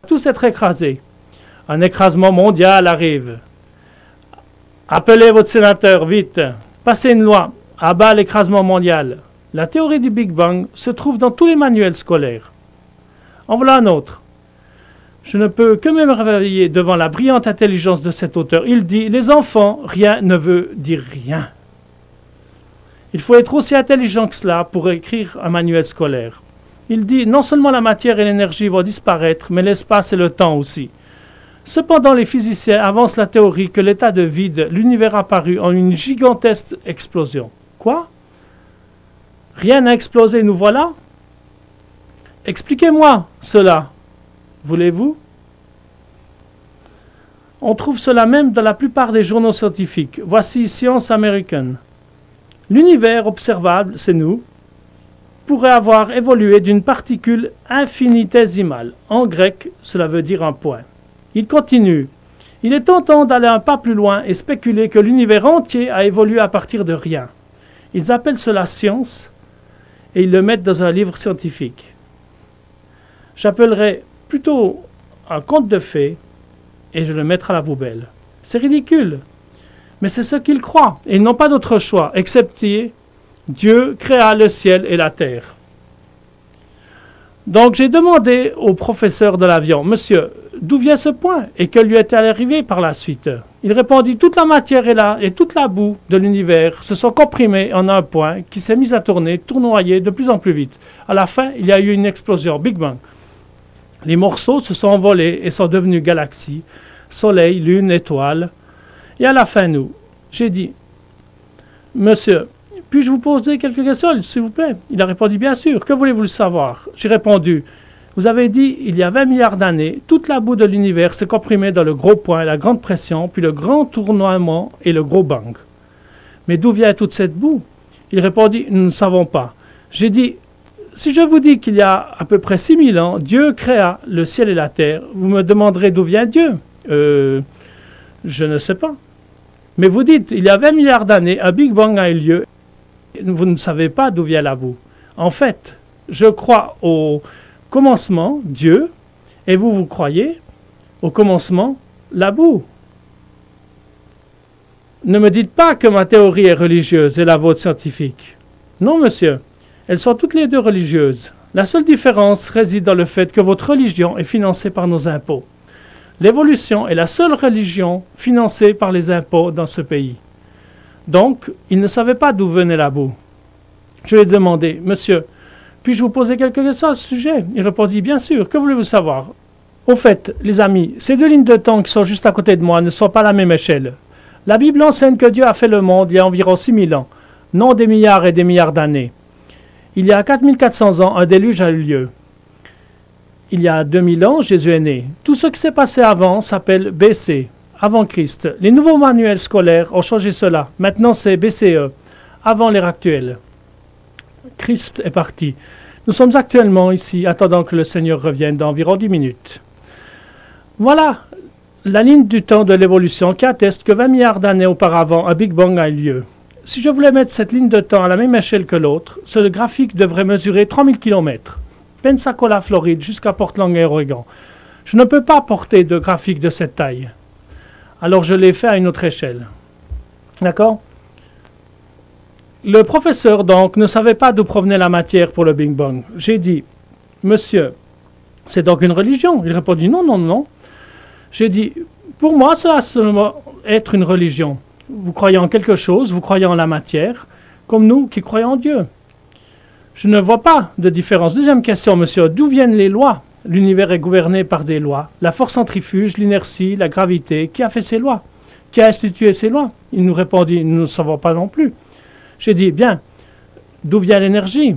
tous être écrasés. Un écrasement mondial arrive. Appelez votre sénateur, vite. Passez une loi. À bas l'écrasement mondial. La théorie du Big Bang se trouve dans tous les manuels scolaires. En voilà un autre. Je ne peux que m'émerveiller devant la brillante intelligence de cet auteur. Il dit, les enfants, rien ne veut dire rien. Il faut être aussi intelligent que cela pour écrire un manuel scolaire. Il dit, non seulement la matière et l'énergie vont disparaître, mais l'espace et le temps aussi. Cependant, les physiciens avancent la théorie que l'état de vide, l'univers apparu en une gigantesque explosion. Quoi? Rien n'a explosé, nous voilà? Expliquez-moi cela. Voulez-vous? On trouve cela même dans la plupart des journaux scientifiques. Voici Science American. L'univers observable, c'est nous, pourrait avoir évolué d'une particule infinitésimale. En grec, cela veut dire un point. Il continue. Il est tentant d'aller un pas plus loin et spéculer que l'univers entier a évolué à partir de rien. Ils appellent cela science et ils le mettent dans un livre scientifique. J'appellerais plutôt un conte de fées et je le mettrai à la poubelle. C'est ridicule, mais c'est ce qu'ils croient et ils n'ont pas d'autre choix, excepté Dieu créa le ciel et la terre. Donc j'ai demandé au professeur de l'avion, monsieur, d'où vient ce point et que lui est-il arrivé par la suite? Il répondit, toute la matière est là et toute la boue de l'univers se sont comprimées en un point qui s'est mis à tourner, tournoyer de plus en plus vite. À la fin, il y a eu une explosion, Big Bang. Les morceaux se sont envolés et sont devenus galaxies, soleil, lune, étoiles. Et à la fin, nous. J'ai dit, monsieur, puis-je vous poser quelques questions, s'il vous plaît? Il a répondu, bien sûr, que voulez-vous le savoir? J'ai répondu, vous avez dit, il y a 20 milliards d'années, toute la boue de l'univers s'est comprimée dans le gros point, la grande pression, puis le grand tournoiement et le gros bang. Mais d'où vient toute cette boue? Il répondit, nous ne savons pas. J'ai dit, si je vous dis qu'il y a à peu près 6000 ans, Dieu créa le ciel et la terre, vous me demanderez d'où vient Dieu? Je ne sais pas. Mais vous dites, il y a 20 milliards d'années, un Big Bang a eu lieu. Vous ne savez pas d'où vient la boue. En fait, je crois au commencement, Dieu, et vous croyez au commencement, la boue. Ne me dites pas que ma théorie est religieuse et la vôtre scientifique. Non, monsieur. Elles sont toutes les deux religieuses. La seule différence réside dans le fait que votre religion est financée par nos impôts. L'évolution est la seule religion financée par les impôts dans ce pays. Donc, il ne savait pas d'où venait la boue. Je lui ai demandé, monsieur, puis-je vous poser quelques questions à ce sujet? Il répondit, bien sûr, que voulez-vous savoir? Au fait, les amis, ces deux lignes de temps qui sont juste à côté de moi ne sont pas à la même échelle. La Bible enseigne que Dieu a fait le monde il y a environ 6000 ans, non des milliards et des milliards d'années. Il y a 4400 ans, un déluge a eu lieu. Il y a 2000 ans, Jésus est né. Tout ce qui s'est passé avant s'appelle BC, avant Christ. Les nouveaux manuels scolaires ont changé cela. Maintenant, c'est BCE, avant l'ère actuelle. Christ est parti. Nous sommes actuellement ici, attendant que le Seigneur revienne dans environ 10 minutes. Voilà la ligne du temps de l'évolution qui atteste que 20 milliards d'années auparavant, un Big Bang a eu lieu. Si je voulais mettre cette ligne de temps à la même échelle que l'autre, ce graphique devrait mesurer 3000 km. Pensacola, Floride, jusqu'à Portland et Oregon. Je ne peux pas porter de graphique de cette taille. Alors je l'ai fait à une autre échelle. D'accord? Le professeur, donc, ne savait pas d'où provenait la matière pour le Big Bang. J'ai dit, monsieur, c'est donc une religion? Il répondit, non, non, non. J'ai dit, pour moi, cela doit être une religion. Vous croyez en quelque chose, vous croyez en la matière, comme nous qui croyons en Dieu. Je ne vois pas de différence. Deuxième question, monsieur, d'où viennent les lois? L'univers est gouverné par des lois. La force centrifuge, l'inertie, la gravité, qui a fait ces lois? Qui a institué ces lois? Il nous répondit, nous ne savons pas non plus. J'ai dit, bien, d'où vient l'énergie?